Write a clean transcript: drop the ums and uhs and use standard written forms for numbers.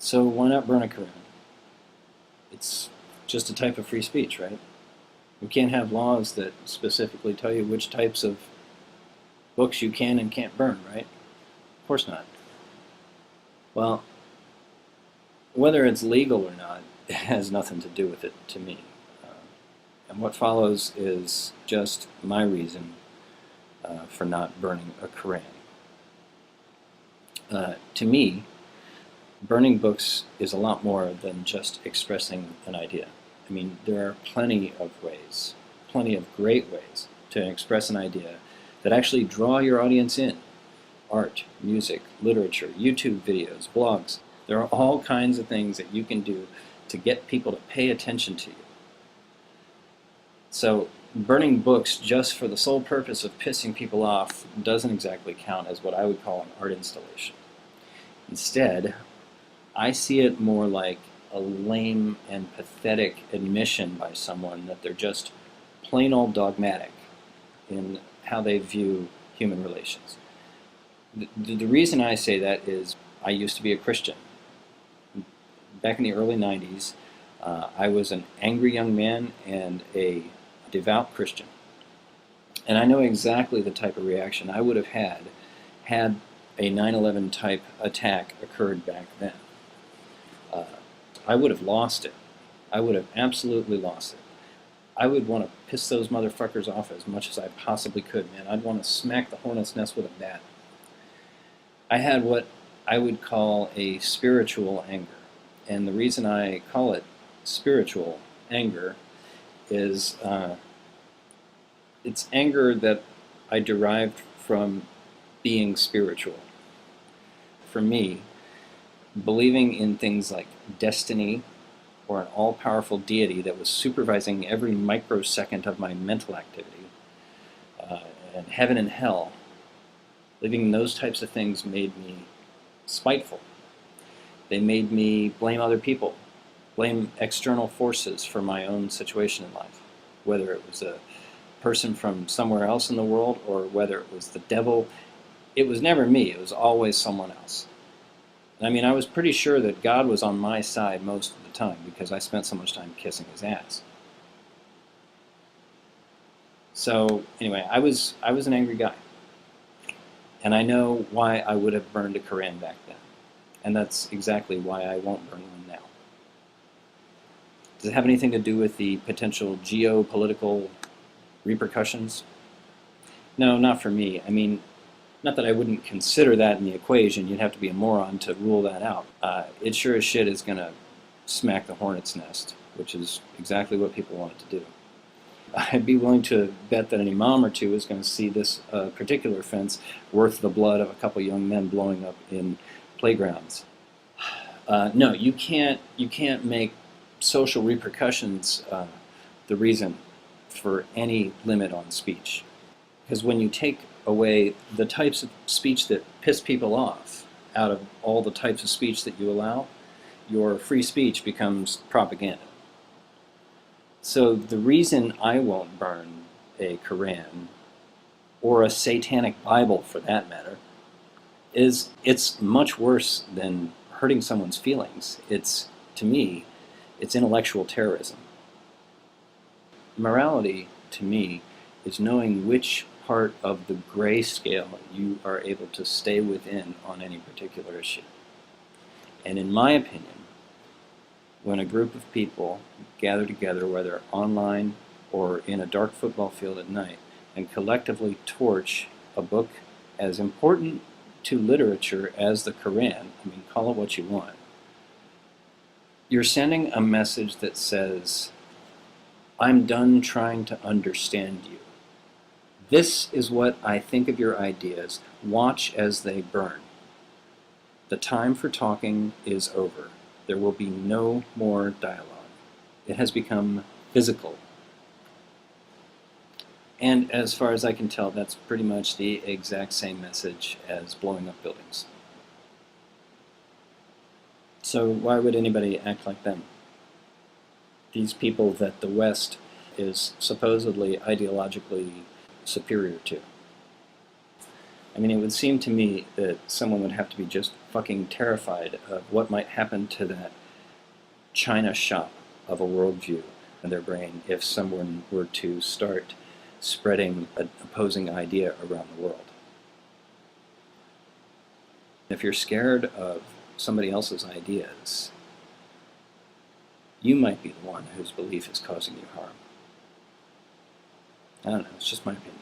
So why not burn a Koran? It's just a type of free speech, right? We can't have laws that specifically tell you which types of books you can and can't burn, right? Of course not. Well, whether it's legal or not, it has nothing to do with it to me. And what follows is just my reason for not burning a Koran. To me, burning books is a lot more than just expressing an idea. I mean, there are plenty of ways, plenty of great ways to express an idea that actually draw your audience in. Art, music, literature, YouTube videos, blogs. There are all kinds of things that you can do to get people to pay attention to you. So burning books just for the sole purpose of pissing people off doesn't exactly count as what I would call an art installation. Instead, I see it more like a lame and pathetic admission by someone that they're just plain old dogmatic in how they view human relations. The reason I say that is I used to be a Christian. Back in the early 90s, I was an angry young man and a devout Christian. And I know exactly the type of reaction I would have had a 9/11 type attack occurred back then. I would have lost it. I would have absolutely lost it. I would want to piss those motherfuckers off as much as I possibly could, man. I'd want to smack the hornet's nest with a bat. I had what I would call a spiritual anger. And the reason I call it spiritual anger is it's anger that I derived from being spiritual. For me, believing in things like destiny or an all-powerful deity that was supervising every microsecond of my mental activity, and heaven and hell, believing in those types of things made me spiteful. They made me blame other people, blame external forces for my own situation in life, whether it was a person from somewhere else in the world or whether it was the devil. It was never me, it was always someone else. I mean, I was pretty sure that God was on my side most of the time because I spent so much time kissing his ass. So anyway, I was an angry guy. And I know why I would have burned a Koran back then. And that's exactly why I won't burn one now. Does it have anything to do with the potential geopolitical repercussions? No, not for me. I mean, not that I wouldn't consider that in the equation. You'd have to be a moron to rule that out. It sure as shit is going to smack the hornet's nest, which is exactly what people want it to do. I'd be willing to bet that an imam or two is going to see this particular offense worth the blood of a couple young men blowing up in playgrounds. No, you can't make social repercussions the reason for any limit on speech. Because when you take away the types of speech that piss people off out of all the types of speech that you allow, your free speech becomes propaganda. So the reason I won't burn a Koran, or a satanic Bible for that matter, is it's much worse than hurting someone's feelings. To me, it's intellectual terrorism. Morality, to me, is knowing which part of the gray scale you are able to stay within on any particular issue. And in my opinion, when a group of people gather together, whether online or in a dark football field at night, and collectively torch a book as important to literature as the Koran, I mean, call it what you want, you're sending a message that says, I'm done trying to understand you. This is what I think of your ideas. Watch as they burn. The time for talking is over. There will be no more dialogue. It has become physical. And as far as I can tell, that's pretty much the exact same message as blowing up buildings. So why would anybody act like them? These people that the West is supposedly ideologically superior to. I mean, it would seem to me that someone would have to be just fucking terrified of what might happen to that china shop of a worldview in their brain if someone were to start spreading an opposing idea around the world. If you're scared of somebody else's ideas, you might be the one whose belief is causing you harm. I don't know, it's just my opinion.